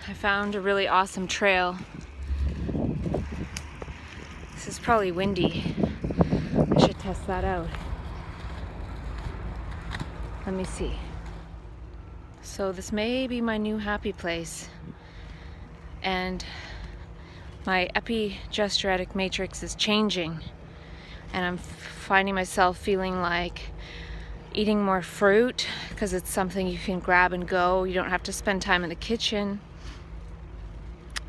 I found a really awesome trail. This is probably windy. I should test that out. Let me see. So this may be my new happy place. And my epigenetic matrix is changing. And I'm finding myself feeling like eating more fruit because it's something you can grab and go. You don't have to spend time in the kitchen.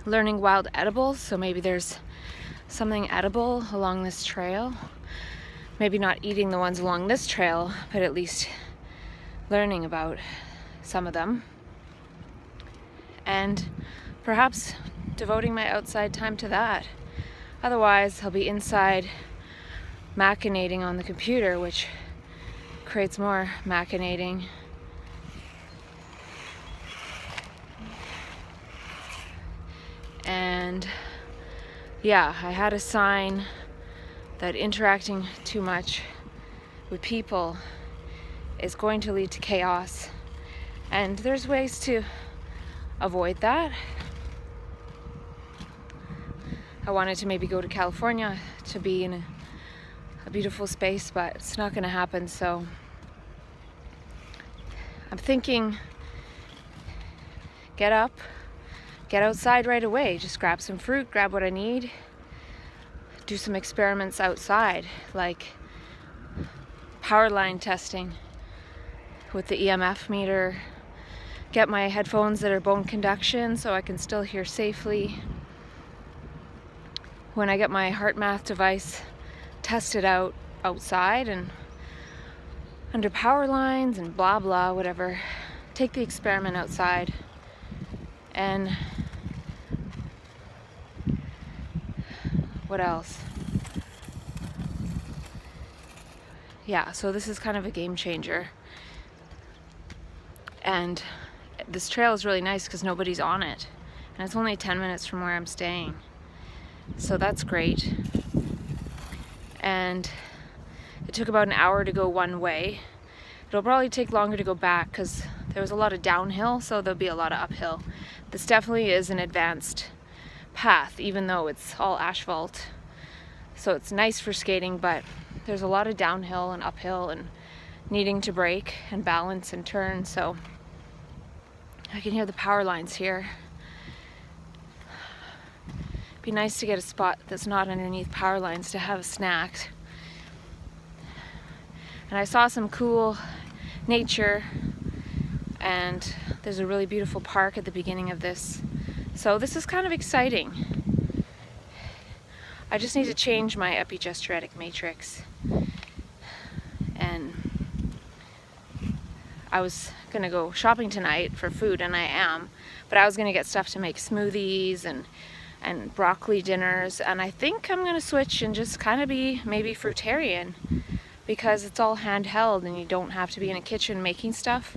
Learning wild edibles, so maybe there's something edible along this trail. Maybe not eating the ones along this trail, but at least learning about some of them. And perhaps devoting my outside time to that. Otherwise, I'll be inside machinating on the computer, which creates more machinating. And yeah, I had a sign that interacting too much with people is going to lead to chaos. And there's ways to avoid that. I wanted to maybe go to California to be in a beautiful space, but it's not going to happen. So I'm thinking, get up, get outside right away. Just grab some fruit, grab what I need. Do some experiments outside, like power line testing with the EMF meter. Get my headphones that are bone conduction so I can still hear safely. When I get my heart math device tested out outside and under power lines and blah blah, whatever. Take the experiment outside. And what else? Yeah, so this is kind of a game changer. And this trail is really nice because nobody's on it. And it's only 10 minutes from where I'm staying. So that's great. And it took about an hour to go one way. It'll probably take longer to go back because there was a lot of downhill, so there'll be a lot of uphill. This definitely is an advanced path, even though it's all asphalt. So it's nice for skating, but there's a lot of downhill and uphill and needing to brake and balance and turn. So I can hear the power lines here. Be nice to get a spot that's not underneath power lines to have a snack. And I saw some cool nature, and there's a really beautiful park at the beginning of this. So this is kind of exciting. I just need to change my epigenetic matrix. And I was gonna go shopping tonight for food, and I am, but I was gonna get stuff to make smoothies and broccoli dinners, and I think I'm gonna switch and just kind of be maybe fruitarian, because it's all handheld and you don't have to be in a kitchen making stuff.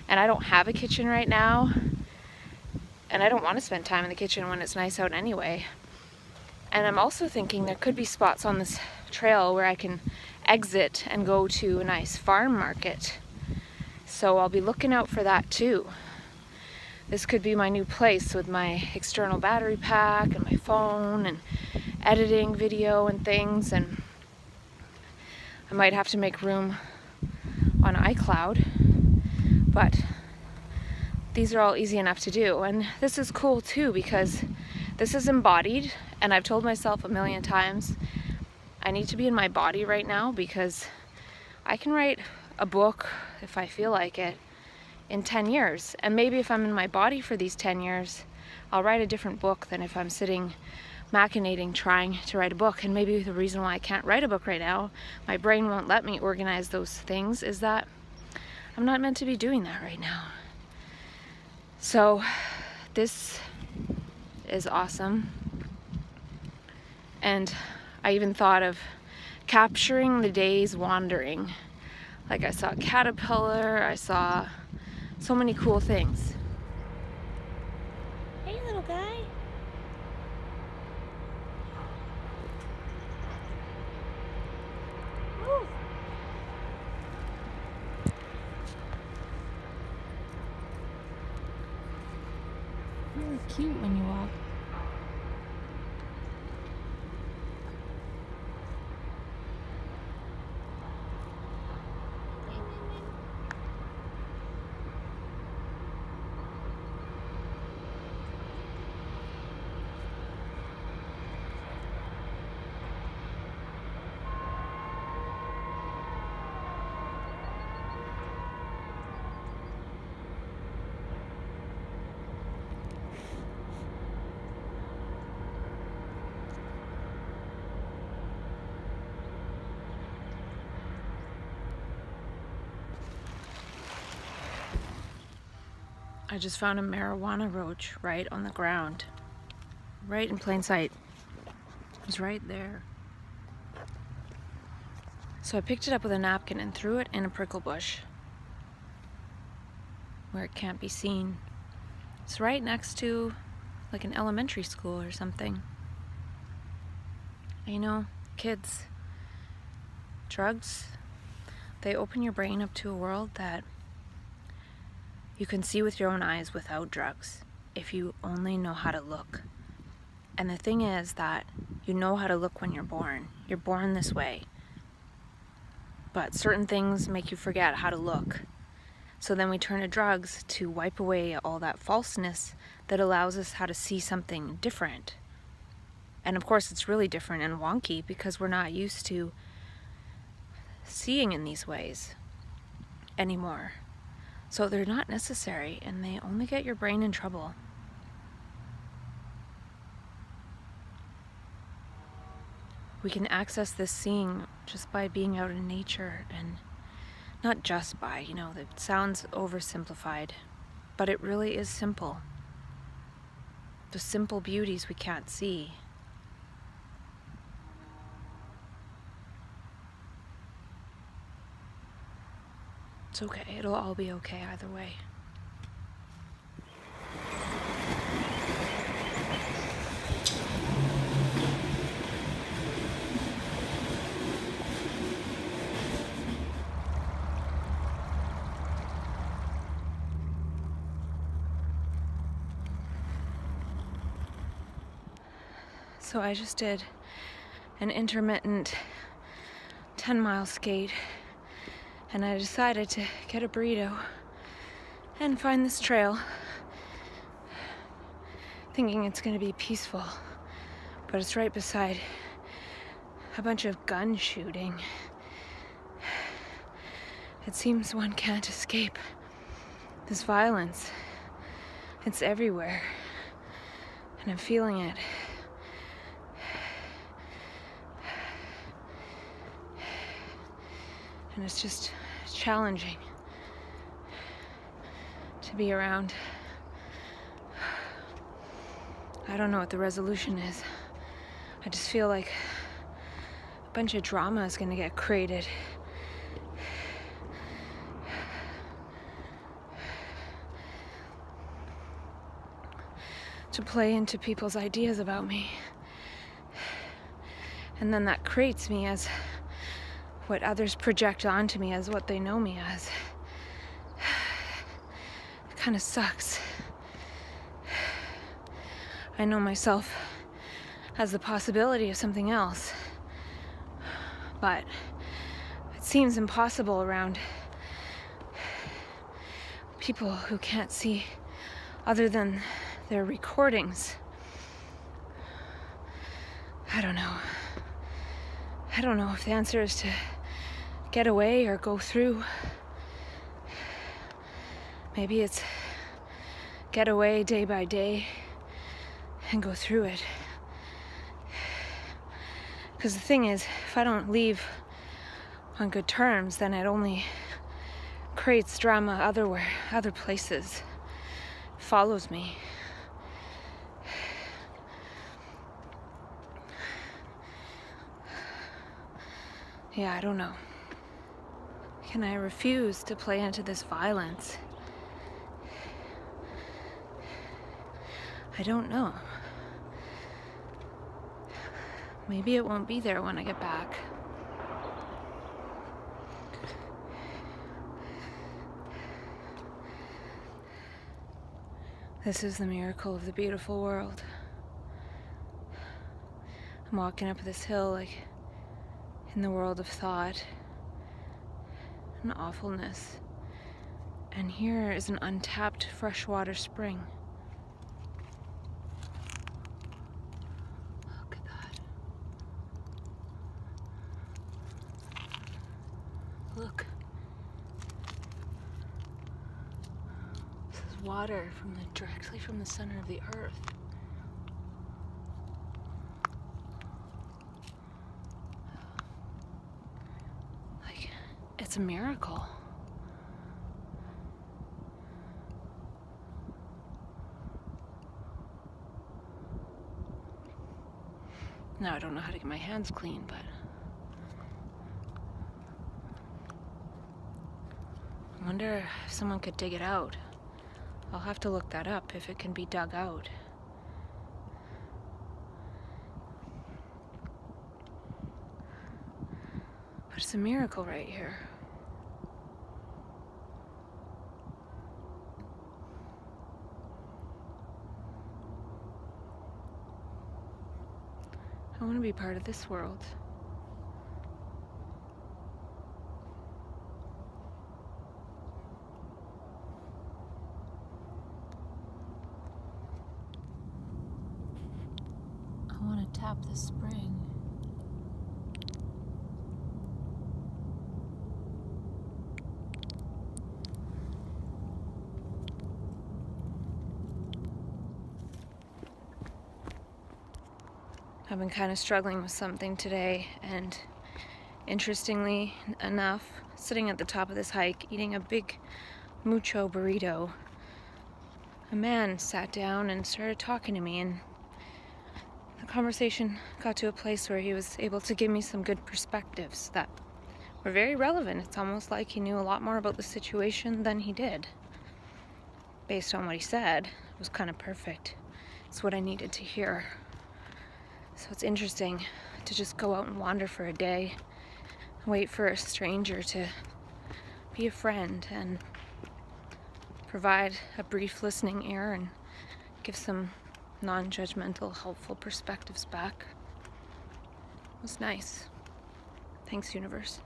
And I don't have a kitchen right now, and I don't want to spend time in the kitchen when it's nice out anyway. And I'm also thinking there could be spots on this trail where I can exit and go to a nice farm market. So I'll be looking out for that too. This could be my new place with my external battery pack and my phone and editing video and things. And I might have to make room on iCloud, but these are all easy enough to do. And this is cool too, because this is embodied, and I've told myself a million times, I need to be in my body right now, because I can write a book if I feel like it in 10 years. And maybe if I'm in my body for these 10 years, I'll write a different book than if I'm sitting machinating trying to write a book. And maybe the reason why I can't write a book right now, my brain won't let me organize those things, is that I'm not meant to be doing that right now. So this is awesome. And I even thought of capturing the days wandering. Like I saw a caterpillar, I saw so many cool things. Hey, little guy. Ooh. Really cute when you walk. I just found a marijuana roach right on the ground, right in plain sight. It was right there. So I picked it up with a napkin and threw it in a prickle bush where it can't be seen. It's right next to like an elementary school or something. You know, kids, drugs, they open your brain up to a world that you can see with your own eyes without drugs, if you only know how to look. And the thing is that you know how to look when you're born. You're born this way. But certain things make you forget how to look. So then we turn to drugs to wipe away all that falseness that allows us how to see something different. And of course it's really different and wonky because we're not used to seeing in these ways anymore. So they're not necessary and they only get your brain in trouble. We can access this seeing just by being out in nature, and not just by, that sounds oversimplified, but it really is simple. The simple beauties we can't see. It's okay, it'll all be okay either way. So I just did an intermittent 10-mile skate, and I decided to get a burrito and find this trail, thinking it's going to be peaceful, but it's right beside a bunch of gun shooting. It seems one can't escape this violence. It's everywhere, and I'm feeling it. And it's just challenging to be around. I don't know what the resolution is. I just feel like a bunch of drama is going to get created. To play into people's ideas about me. And then that creates me as what others project onto me as what they know me as. It kind of sucks. I know myself as the possibility of something else, but it seems impossible around people who can't see other than their recordings. I don't know. I don't know if the answer is to get away or go through. Maybe it's get away day by day and go through it. Because the thing is, if I don't leave on good terms, then it only creates drama other places. It follows me. Yeah, I don't know. Can I refuse to play into this violence? I don't know. Maybe it won't be there when I get back. This is the miracle of the beautiful world. I'm walking up this hill like in the world of thought and awfulness. And here is an untapped freshwater spring. Look at that. Look. This is water directly from the center of the earth. Like, it's a miracle. Now I don't know how to get my hands clean, but I wonder if someone could dig it out. I'll have to look that up, if it can be dug out. But it's a miracle right here. I want to be part of this world. I want to tap the spring. I've been kind of struggling with something today, and interestingly enough, sitting at the top of this hike, eating a big mucho burrito, a man sat down and started talking to me, and the conversation got to a place where he was able to give me some good perspectives that were very relevant. It's almost like he knew a lot more about the situation than he did. Based on what he said, it was kind of perfect. It's what I needed to hear. So it's interesting to just go out and wander for a day, wait for a stranger to be a friend and provide a brief listening ear and give some non-judgmental, helpful perspectives back. It was nice. Thanks, universe.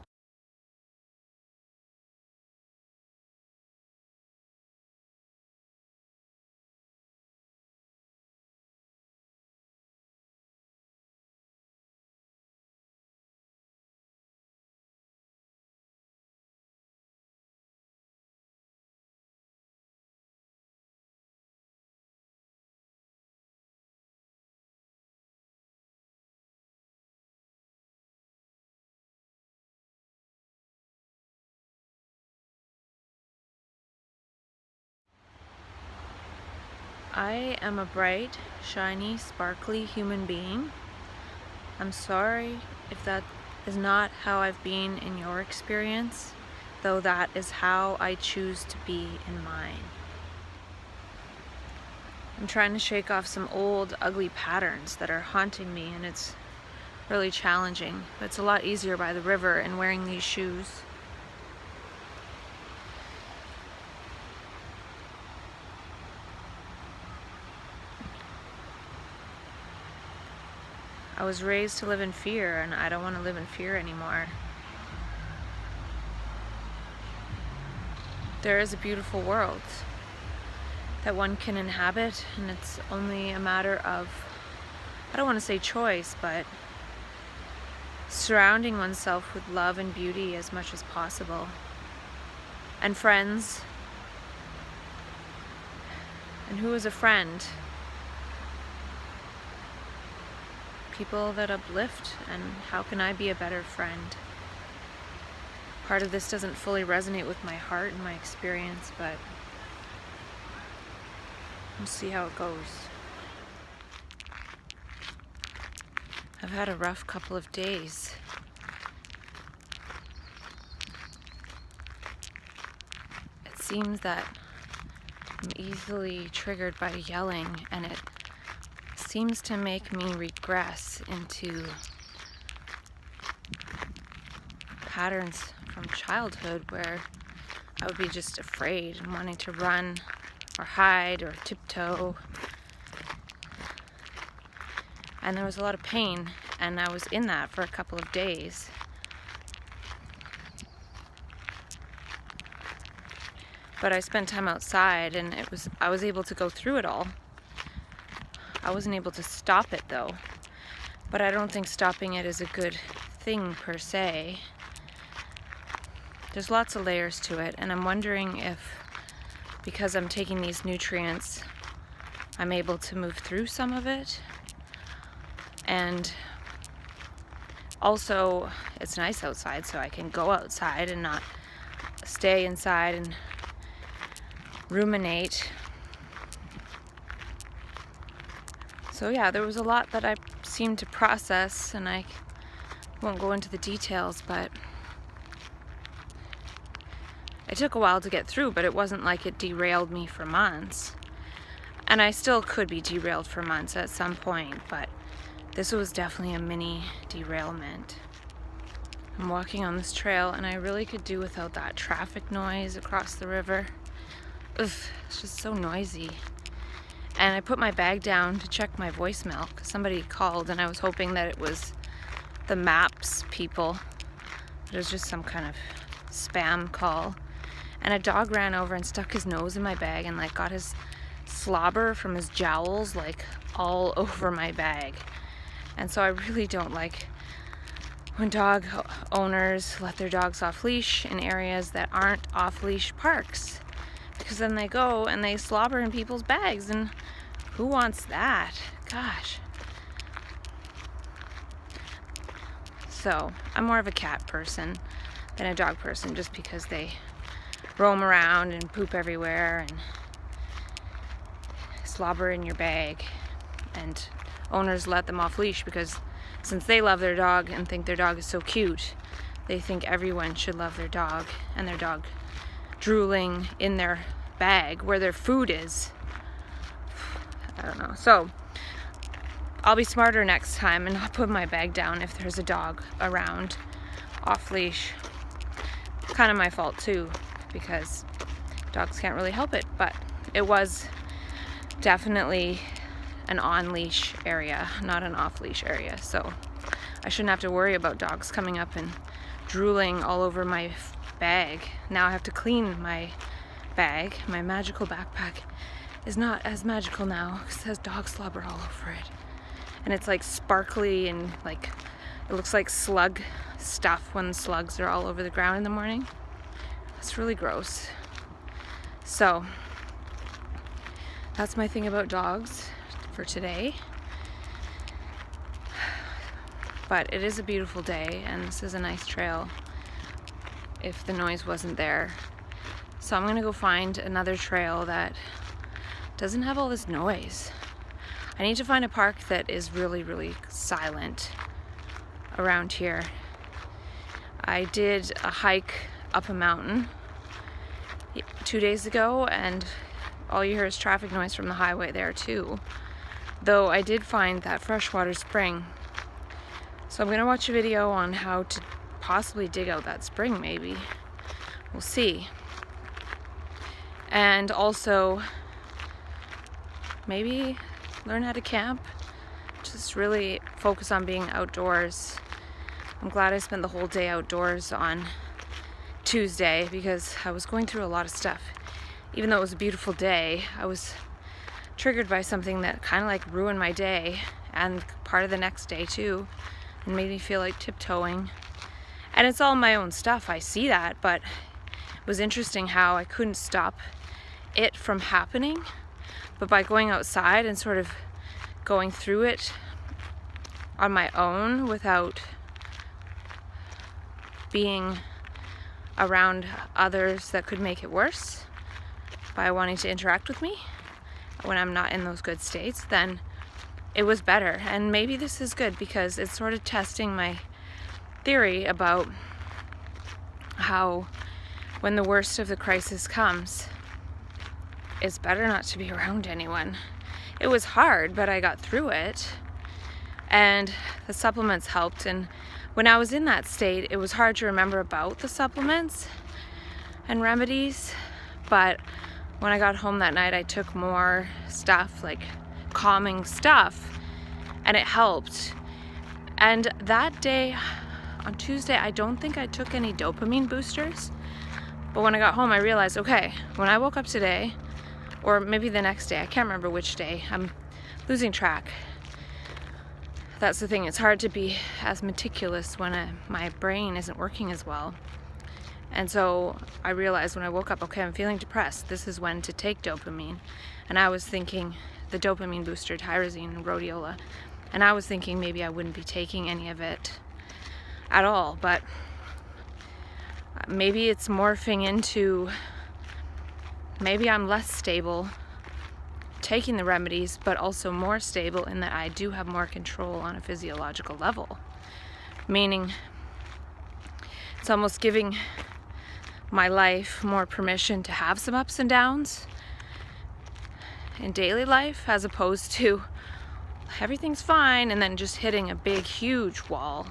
I am a bright, shiny, sparkly human being. I'm sorry if that is not how I've been in your experience, though that is how I choose to be in mine. I'm trying to shake off some old, ugly patterns that are haunting me, and it's really challenging. But it's a lot easier by the river and wearing these shoes. I was raised to live in fear, and I don't want to live in fear anymore. There is a beautiful world that one can inhabit, and it's only a matter of, I don't want to say choice, but surrounding oneself with love and beauty as much as possible. And friends. And who is a friend? People that uplift, and how can I be a better friend? Part of this doesn't fully resonate with my heart and my experience, but we'll see how it goes. I've had a rough couple of days. It seems that I'm easily triggered by yelling, and it seems to make me regress into patterns from childhood where I would be just afraid and wanting to run or hide or tiptoe. And there was a lot of pain, and I was in that for a couple of days. But I spent time outside, and I was able to go through it all. I wasn't able to stop it though, but I don't think stopping it is a good thing per se. There's lots of layers to it, and I'm wondering if, because I'm taking these nutrients, I'm able to move through some of it. And also, it's nice outside, so I can go outside and not stay inside and ruminate. So yeah, there was a lot that I seemed to process, and I won't go into the details, but it took a while to get through, but it wasn't like it derailed me for months. And I still could be derailed for months at some point, but this was definitely a mini derailment. I'm walking on this trail, and I really could do without that traffic noise across the river. Ugh, it's just so noisy. And I put my bag down to check my voicemail because somebody called, and I was hoping that it was the maps people. It was just some kind of spam call. And a dog ran over and stuck his nose in my bag and like got his slobber from his jowls like all over my bag. And so I really don't like when dog owners let their dogs off leash in areas that aren't off leash parks, because then they go and they slobber in people's bags, and who wants that? Gosh. So I'm more of a cat person than a dog person, just because they roam around and poop everywhere and slobber in your bag, and owners let them off leash because since they love their dog and think their dog is so cute, they think everyone should love their dog, and their dog drooling in their bag where their food is. I don't know. So I'll be smarter next time and not put my bag down if there's a dog around off leash. Kind of my fault too, because dogs can't really help it, but it was definitely an on-leash area, not an off-leash area, so I shouldn't have to worry about dogs coming up and drooling all over my bag. Now I have to clean my bag. My magical backpack is not as magical now because it has dog slobber all over it, and it's like sparkly and like it looks like slug stuff when slugs are all over the ground in the morning. It's really gross. So that's my thing about dogs for today. But it is a beautiful day, and this is a nice trail if the noise wasn't there. So I'm gonna go find another trail that doesn't have all this noise. I need to find a park that is really, really silent around here. I did a hike up a mountain 2 days ago, and all you hear is traffic noise from the highway there too. Though I did find that freshwater spring. So I'm gonna watch a video on how to possibly dig out that spring, maybe. We'll see. And also maybe learn how to camp. Just really focus on being outdoors. I'm glad I spent the whole day outdoors on Tuesday because I was going through a lot of stuff. Even though it was a beautiful day, I was triggered by something that kind of like ruined my day and part of the next day too, and made me feel like tiptoeing. And it's all my own stuff, I see that, but it was interesting how I couldn't stop it from happening. But by going outside and sort of going through it on my own without being around others that could make it worse by wanting to interact with me when I'm not in those good states, then it was better. And maybe this is good because it's sort of testing my theory about how when the worst of the crisis comes, it's better not to be around anyone. It was hard, but I got through it, and the supplements helped. And when I was in that state, it was hard to remember about the supplements and remedies, but when I got home that night, I took more stuff, like calming stuff, and it helped. And that day, on Tuesday, I don't think I took any dopamine boosters. But when I got home, I realized, okay, when I woke up today, or maybe the next day, I can't remember which day, I'm losing track. That's the thing, it's hard to be as meticulous when my brain isn't working as well. And so I realized when I woke up, okay, I'm feeling depressed. This is when to take dopamine. And I was thinking the dopamine booster, tyrosine and rhodiola. And I was thinking maybe I wouldn't be taking any of it at all. But maybe it's morphing into, maybe I'm less stable taking the remedies, but also more stable in that I do have more control on a physiological level. Meaning it's almost giving my life more permission to have some ups and downs in daily life, as opposed to everything's fine and then just hitting a big huge wall.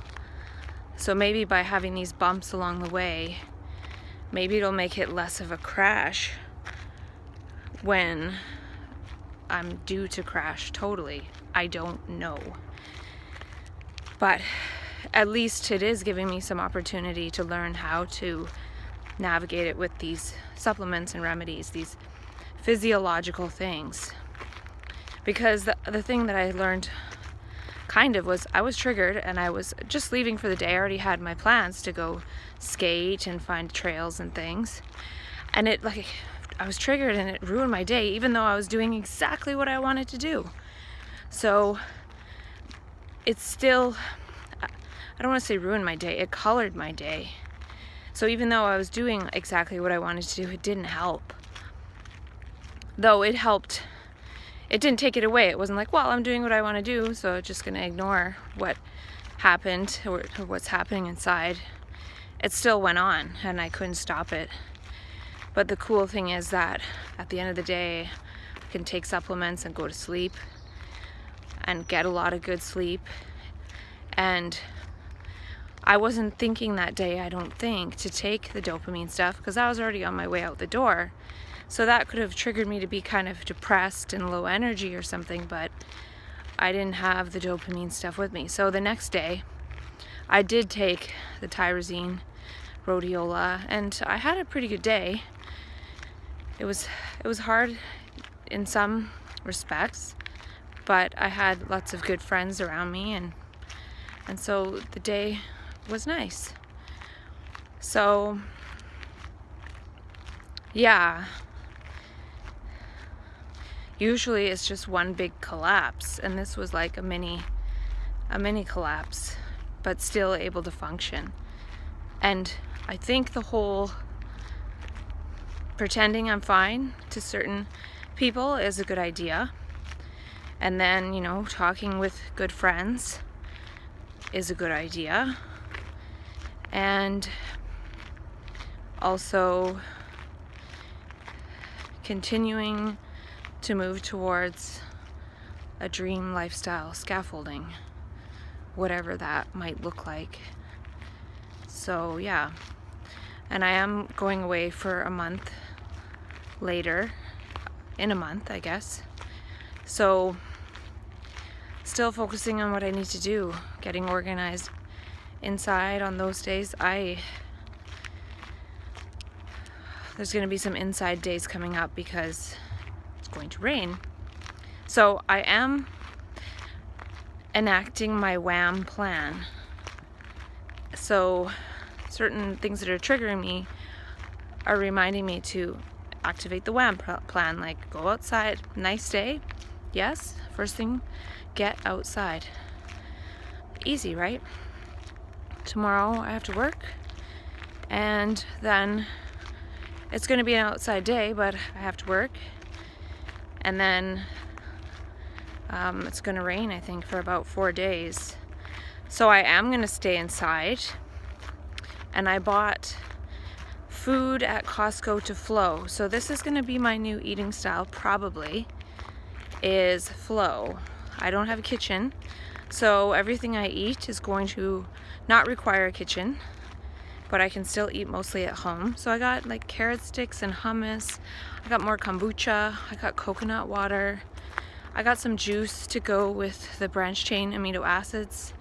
So maybe by having these bumps along the way, maybe it'll make it less of a crash when I'm due to crash totally. I don't know. But at least it is giving me some opportunity to learn how to navigate it with these supplements and remedies, these physiological things. Because the thing that I learned kind of was I was triggered and I was just leaving for the day. I already had my plans to go skate and find trails and things. And I was triggered and it ruined my day, even though I was doing exactly what I wanted to do. So it's still, I don't want to say ruined my day, it colored my day. So even though I was doing exactly what I wanted to do, it didn't help. Though it helped, it didn't take it away. It wasn't like, well, I'm doing what I want to do, so I'm just going to ignore what happened or what's happening inside. It still went on and I couldn't stop it. But the cool thing is that at the end of the day, I can take supplements and go to sleep and get a lot of good sleep. And I wasn't thinking that day, I don't think, to take the dopamine stuff because I was already on my way out the door. So that could have triggered me to be kind of depressed and low energy or something, but I didn't have the dopamine stuff with me. So the next day, I did take the tyrosine, rhodiola, and I had a pretty good day. It was hard in some respects, but I had lots of good friends around me, and so the day was nice. So yeah, usually it's just one big collapse, and this was like a mini collapse, but still able to function. And I think the whole pretending I'm fine to certain people is a good idea, and then, talking with good friends is a good idea. And also continuing to move towards a dream lifestyle scaffolding, whatever that might look like. So yeah, and I am going away for a month later, in a month, I guess. So still focusing on what I need to do, getting organized inside on those days. There's going to be some inside days coming up because it's going to rain. So I am enacting my WHAM plan. So certain things that are triggering me are reminding me to activate the WHAM plan, like go outside, nice day, yes, first thing, get outside. Easy, right? Tomorrow I have to work, and then it's going to be an outside day, but I have to work, and then it's going to rain, I think, for about 4 days. So I am going to stay inside, and I bought food at Costco to flow. So this is going to be my new eating style, probably, is flow. I don't have a kitchen, so everything I eat is going to not require a kitchen, but I can still eat mostly at home. So I got like carrot sticks and hummus. I got more kombucha. I got coconut water. I got some juice to go with the branched chain amino acids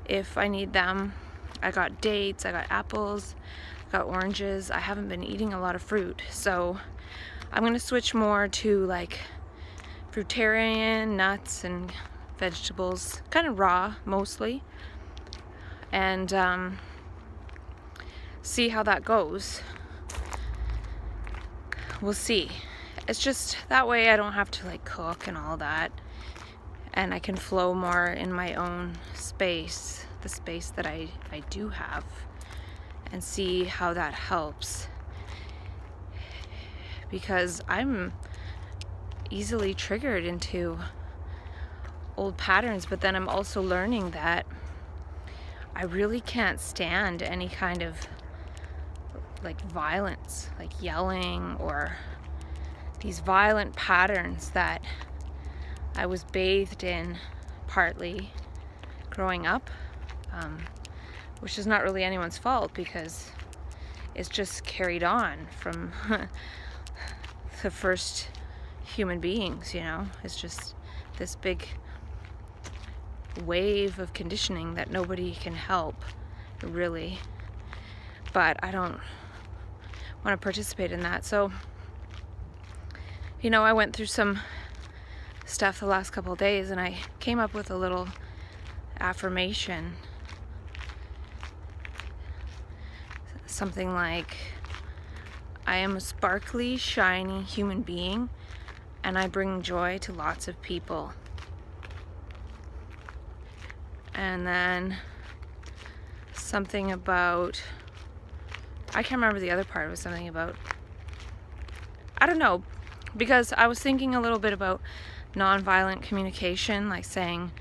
if I need them. I got dates, I got apples, I got oranges. I haven't been eating a lot of fruit, so I'm gonna switch more to like fruitarian, nuts and vegetables, kind of raw mostly, and see how that goes. We'll see. It's just that way I don't have to like cook and all that, and I can flow more in my own space, the space that I do have, and see how that helps, because I'm easily triggered into old patterns. But then I'm also learning that I really can't stand any kind of like violence, like yelling or these violent patterns that I was bathed in partly growing up, which is not really anyone's fault because it's just carried on from the first human beings, you know. It's just this big wave of conditioning that nobody can help, really. But I don't want to participate in that. So, you know, I went through some stuff the last couple of days, and I came up with a little affirmation. Something like, I am a sparkly, shiny human being, and I bring joy to lots of people. And then something about, I can't remember the other part. It was something about, I don't know, because I was thinking a little bit about nonviolent communication, like saying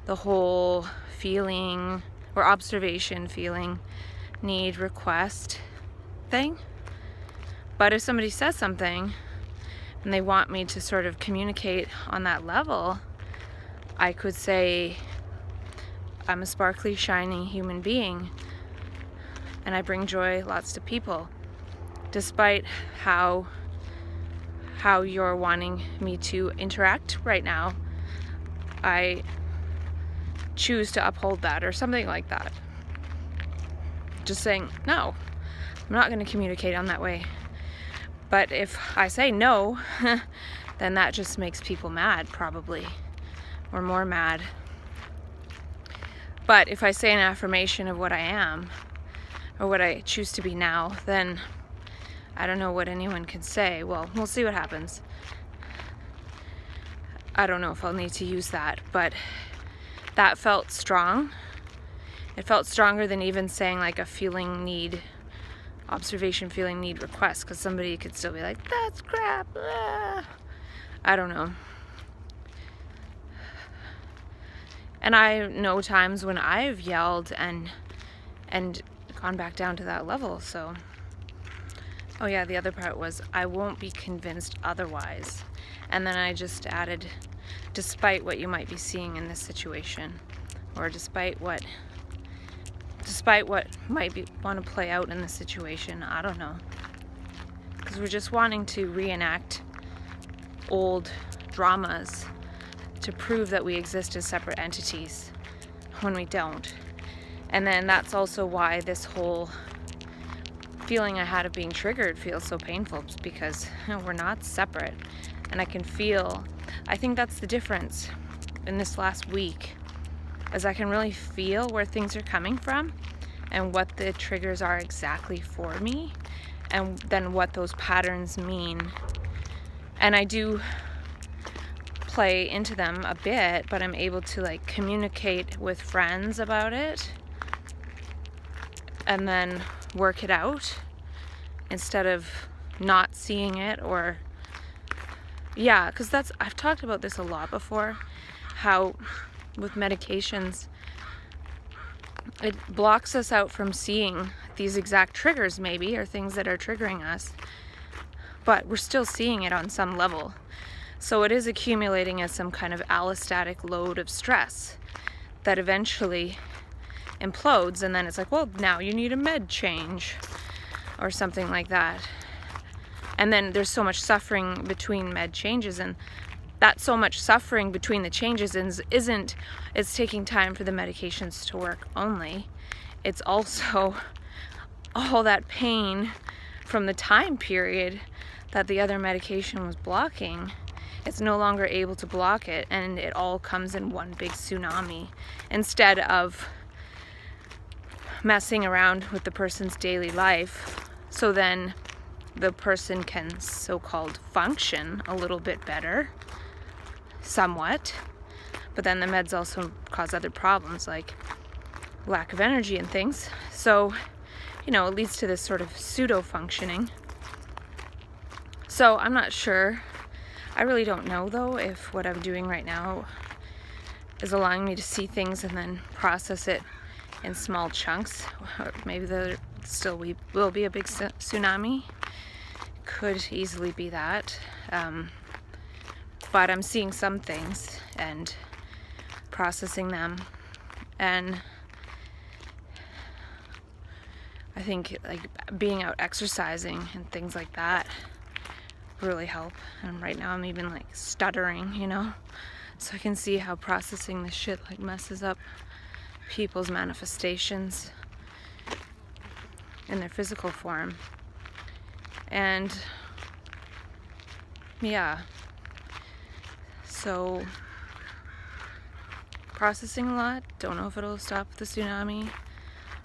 the whole feeling or observation, feeling, need, request thing. But if somebody says something and they want me to sort of communicate on that level, I could say, I'm a sparkly, shiny human being, and I bring joy lots to people, despite how you're wanting me to interact right now. I choose to uphold that, or something like that. Just saying, no, I'm not going to communicate on that way. But if I say no, then that just makes people mad, probably, or more mad. But if I say an affirmation of what I am, or what I choose to be now, then I don't know what anyone can say. Well, we'll see what happens. I don't know if I'll need to use that, but that felt strong. It felt stronger than even saying like a feeling, need, observation, feeling, need, request, because somebody could still be like, that's crap. I don't know. And I know times when I've yelled and gone back down to that level. So, oh yeah, the other part was, I won't be convinced otherwise. And then I just added, despite what you might be seeing in this situation, or despite what might want to play out in the situation. I don't know. Because we're just wanting to reenact old dramas to prove that we exist as separate entities when we don't. And then that's also why this whole feeling I had of being triggered feels so painful, because we're not separate. And I think that's the difference in this last week, as I can really feel where things are coming from and what the triggers are exactly for me, and then what those patterns mean. And I do play into them a bit, but I'm able to like communicate with friends about it and then work it out instead of not seeing it. Or yeah, because I've talked about this a lot before, how with medications it blocks us out from seeing these exact triggers, maybe, or things that are triggering us, but we're still seeing it on some level. So it is accumulating as some kind of allostatic load of stress that eventually implodes, and then it's like, well, now you need a med change or something like that. And then there's so much suffering between med changes, and that so much suffering between the changes it's taking time for the medications to work only. It's also all that pain from the time period that the other medication was blocking. It's no longer able to block it, and it all comes in one big tsunami instead of messing around with the person's daily life, so then the person can so-called function a little bit better, somewhat. But then the meds also cause other problems like lack of energy and things. So, it leads to this sort of pseudo-functioning. So I'm not sure. I really don't know, though, if what I'm doing right now is allowing me to see things and then process it in small chunks. Or maybe there still will be a big tsunami. Could easily be that. But I'm seeing some things and processing them. And I think like being out exercising and things like that really help. And right now I'm even like stuttering, so I can see how processing this shit like messes up people's manifestations in their physical form. And yeah, so processing a lot. Don't know if it'll stop the tsunami.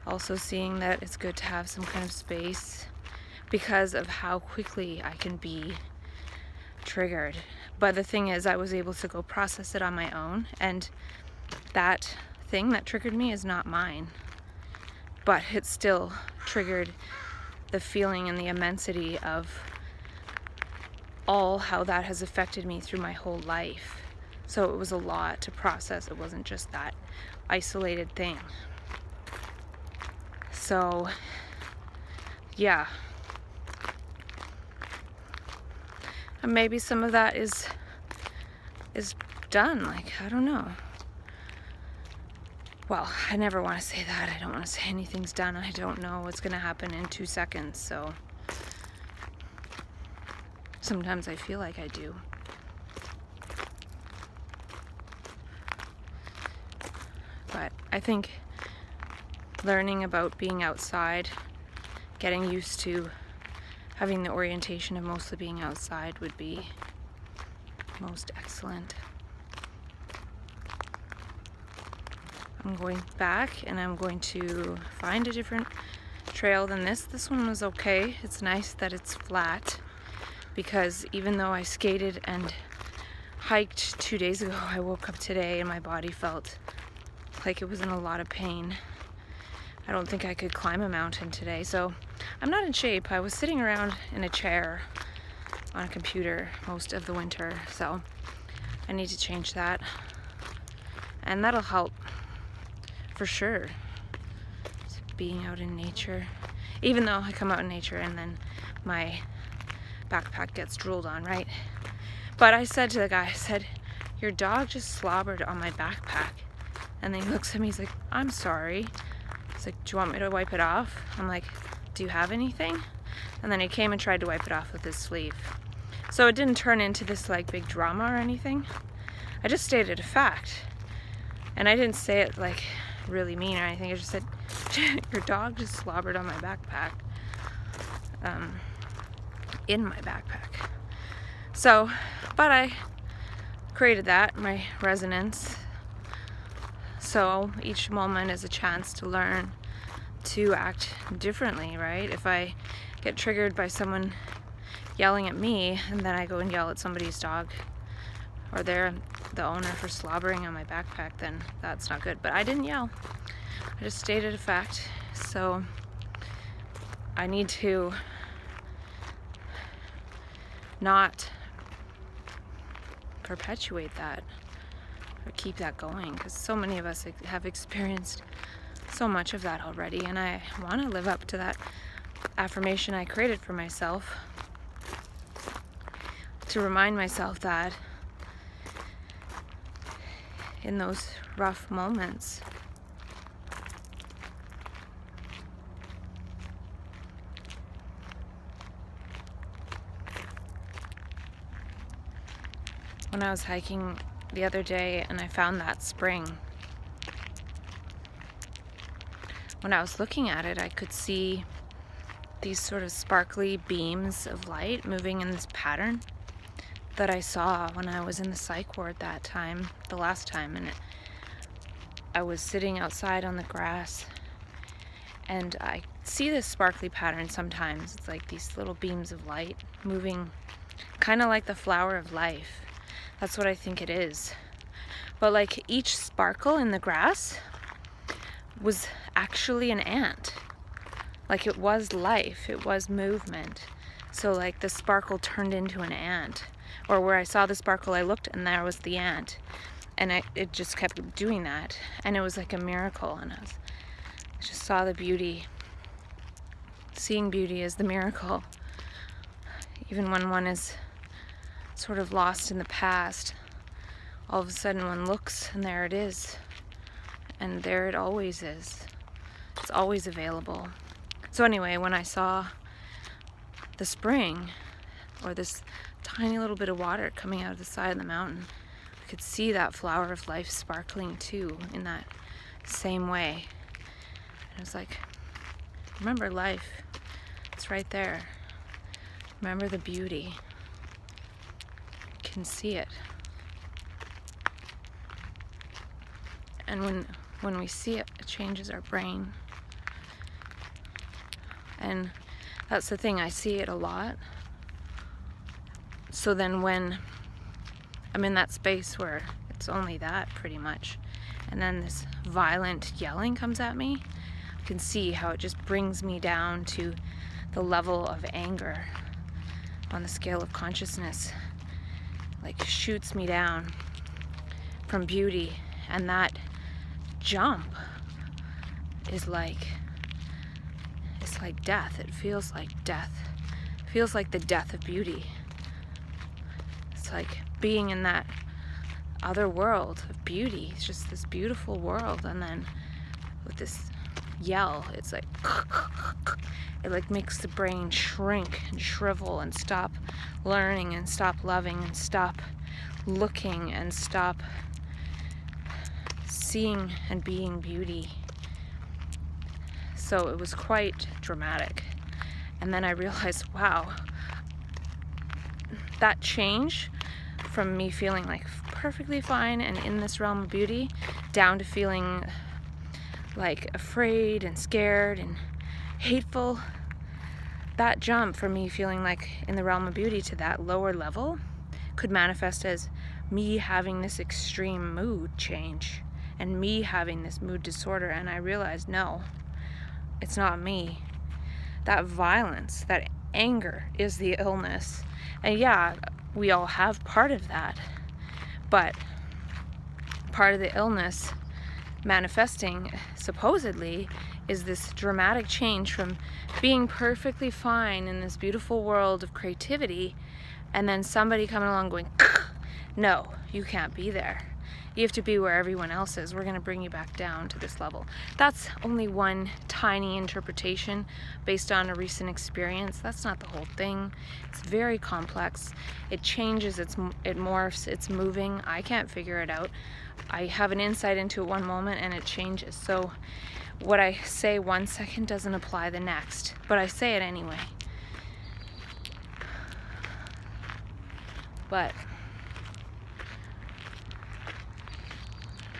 Also seeing that it's good to have some kind of space because of how quickly I can be triggered. But the thing is, I was able to go process it on my own, and that thing that triggered me is not mine. But it still triggered the feeling and the immensity of all how that has affected me through my whole life. So it was a lot to process. It wasn't just that isolated thing. So, yeah. And maybe some of that is done. Like, I don't know. Well, I never want to say that. I don't want to say anything's done. I don't know what's going to happen in 2 seconds. So sometimes I feel like I do. But I think learning about being outside, getting used to having the orientation of mostly being outside would be most excellent. I'm going back and I'm going to find a different trail than this. This one was okay. It's nice that it's flat, because even though I skated and hiked 2 days ago, I woke up today and my body felt like it was in a lot of pain. I don't think I could climb a mountain today, so I'm not in shape. I was sitting around in a chair on a computer most of the winter, so I need to change that, and that'll help for sure. Just being out in nature, even though I come out in nature and then my backpack gets drooled on, right? But I said to the guy, I said, your dog just slobbered on my backpack. And then he looks at me, he's like, I'm sorry. He's like, do you want me to wipe it off? I'm like, do you have anything? And then he came and tried to wipe it off with his sleeve. So it didn't turn into this like big drama or anything. I just stated a fact. And I didn't say it like really mean or anything. I just said, your dog just slobbered on my backpack. In my backpack. So, but I created that, my resonance. So each moment is a chance to learn to act differently, right? If I get triggered by someone yelling at me and then I go and yell at somebody's dog, or they're the owner for slobbering on my backpack, then that's not good. But I didn't yell. I just stated a fact. So I need to not perpetuate that or keep that going, because so many of us have experienced so much of that already, and I want to live up to that affirmation I created for myself, to remind myself that in those rough moments when I was hiking the other day and I found that spring. When I was looking at it, I could see these sort of sparkly beams of light moving in this pattern that I saw when I was in the psych ward that time, the last time, and I was sitting outside on the grass, and I see this sparkly pattern sometimes. It's like these little beams of light moving, kind of like the flower of life. That's what I think it is. But like each sparkle in the grass was actually an ant. Like it was life, it was movement. So like the sparkle turned into an ant. Or where I saw the sparkle, I looked and there was the ant. And it just kept doing that. And it was like a miracle. And I just saw the beauty. Seeing beauty is the miracle. Even when one is sort of lost in the past, all of a sudden one looks and there it is. And there it always is. It's always available. So anyway, when I saw the spring, or this tiny little bit of water coming out of the side of the mountain, I could see that flower of life sparkling too in that same way. And I was like, remember life. It's right there. Remember the beauty. You can see it. And when we see it, it changes our brain. And that's the thing, I see it a lot. So then when I'm in that space where it's only that pretty much, and then this violent yelling comes at me, I can see how it just brings me down to the level of anger on the scale of consciousness. Like shoots me down from beauty, and that jump is like, it's like death. It feels like death. It feels like the death of beauty. It's like being in that other world of beauty. It's just this beautiful world, and then with this yell, it's like it like makes the brain shrink and shrivel and stop learning and stop loving and stop looking and stop seeing and being beauty. So it was quite dramatic. And then I realized, wow, that change from me feeling like perfectly fine and in this realm of beauty down to feeling like afraid and scared and hateful, that jump from me feeling like in the realm of beauty to that lower level could manifest as me having this extreme mood change and me having this mood disorder. And I realized, no, it's not me. That violence, that anger is the illness. And yeah, we all have part of that, but part of the illness manifesting supposedly is this dramatic change from being perfectly fine in this beautiful world of creativity, and then somebody coming along going, no, you can't be there. You have to be where everyone else is. We're going to bring you back down to this level. That's only one tiny interpretation based on a recent experience. That's not the whole thing. It's very complex. It changes, it morphs, it's moving. I can't figure it out. I have an insight into it one moment and it changes. So what I say one second doesn't apply the next, but I say it anyway. But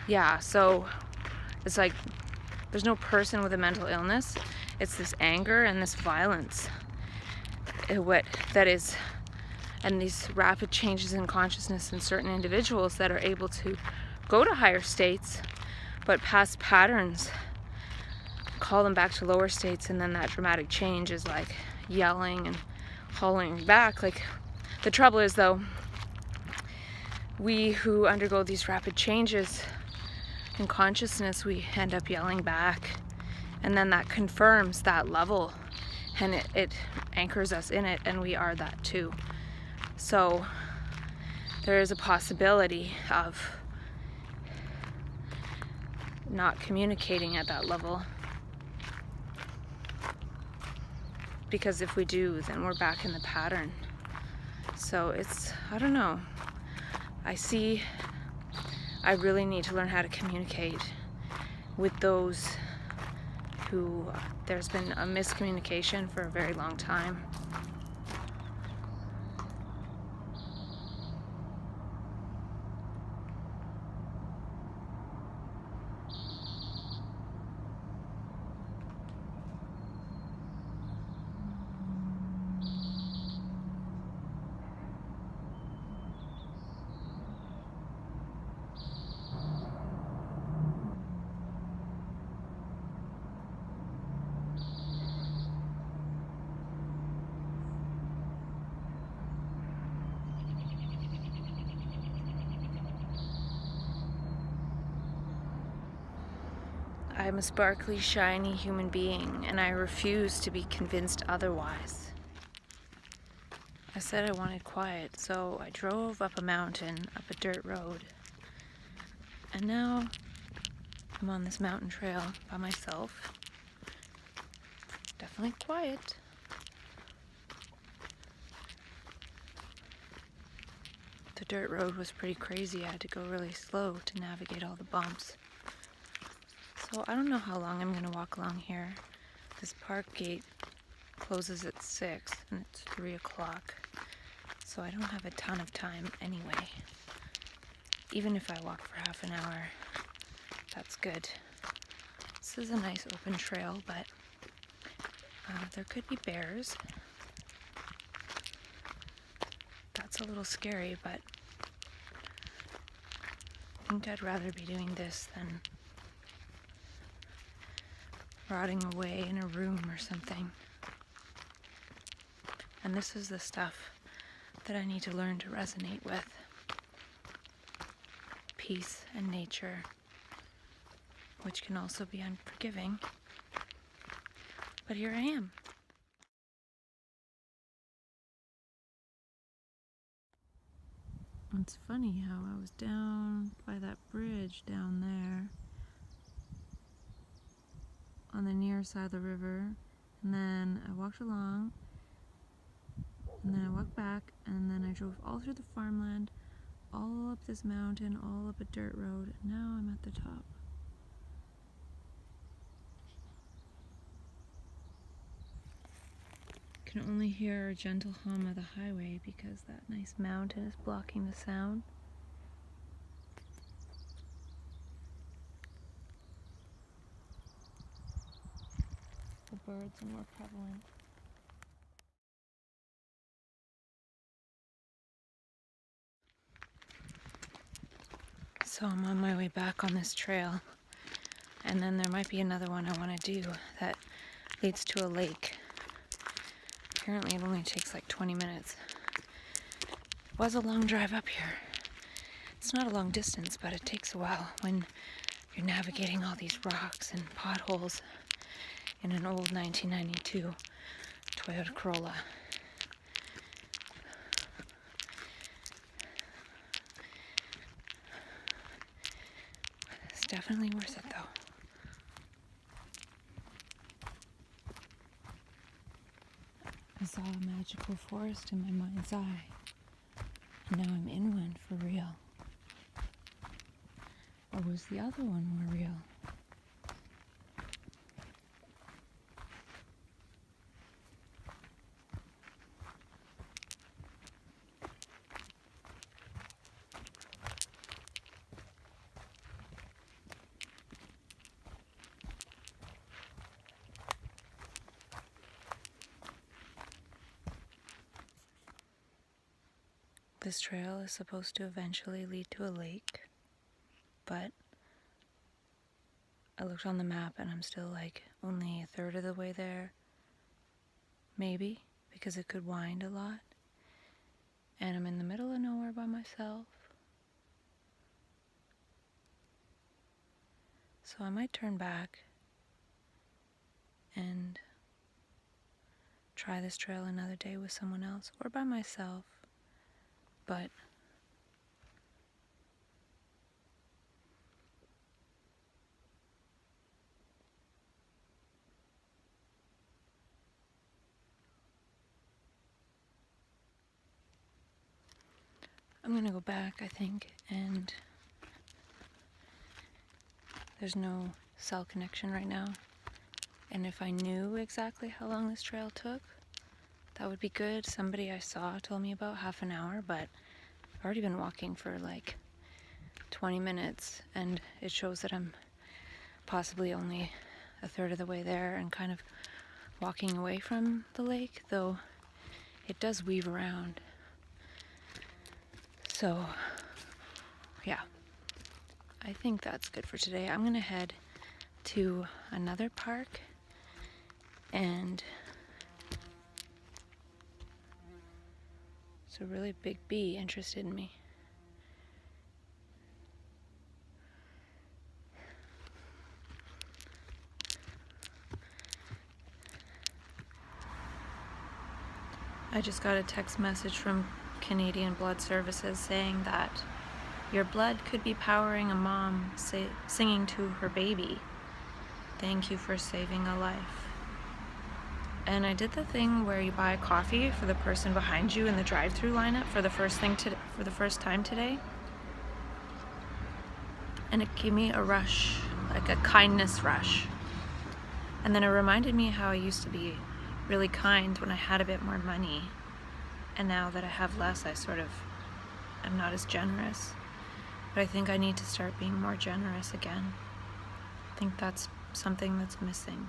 yeah, so it's like there's no person with a mental illness. It's this anger and this violence. That is, and these rapid changes in consciousness in certain individuals that are able to go to higher states, but past patterns call them back to lower states, and then that dramatic change is like yelling and hollering back. Like the trouble is though, we who undergo these rapid changes in consciousness, we end up yelling back, and then that confirms that level, and it anchors us in it, and we are that too. So there is a possibility of not communicating at that level, because if we do, then we're back in the pattern. So it's, I don't know, I see I really need to learn how to communicate with those who there's been a miscommunication for a very long time. I'm a sparkly, shiny human being, and I refuse to be convinced otherwise. I said I wanted quiet, so I drove up a mountain, up a dirt road, and now I'm on this mountain trail by myself. Definitely quiet. The dirt road was pretty crazy. I had to go really slow to navigate all the bumps. So I don't know how long I'm going to walk along here. This park gate closes at 6 and it's 3 o'clock. So I don't have a ton of time anyway. Even if I walk for half an hour, that's good. This is a nice open trail, but there could be bears. That's a little scary, but I think I'd rather be doing this than rotting away in a room or something. And this is the stuff that I need to learn to resonate with. Peace and nature, which can also be unforgiving. But here I am. It's funny how I was down by that bridge down there on the near side of the river, and then I walked along, and then I walked back, and then I drove all through the farmland, all up this mountain, all up a dirt road, and now I'm at the top. I can only hear a gentle hum of the highway because that nice mountain is blocking the sound. The birds are more prevalent. So I'm on my way back on this trail, and then there might be another one I want to do that leads to a lake. Apparently it only takes like 20 minutes. It was a long drive up here. It's not a long distance, but it takes a while when you're navigating all these rocks and potholes in an old 1992 Toyota Corolla. It's definitely worth it though. I saw a magical forest in my mind's eye, and now I'm in one for real. Or was the other one more real? This trail is supposed to eventually lead to a lake, but I looked on the map and I'm still like only a third of the way there. Maybe, because it could wind a lot. And I'm in the middle of nowhere by myself. So I might turn back and try this trail another day with someone else or by myself. But I'm I'm gonna go back, I think, and there's no cell connection right now. And if I knew exactly how long this trail took, that would be good. Somebody I saw told me about half an hour, but I've already been walking for like 20 minutes, and it shows that I'm possibly only a third of the way there and kind of walking away from the lake, though it does weave around. So, yeah, I think that's good for today. I'm gonna head to another park, and it's a really big bee interested in me. I just got a text message from Canadian Blood Services saying that your blood could be powering a mom singing to her baby. Thank you for saving a life. And I did the thing where you buy coffee for the person behind you in the drive-through lineup for the first time today. And it gave me a rush, like a kindness rush. And then it reminded me how I used to be really kind when I had a bit more money. And now that I have less, I'm not as generous. But I think I need to start being more generous again. I think that's something that's missing.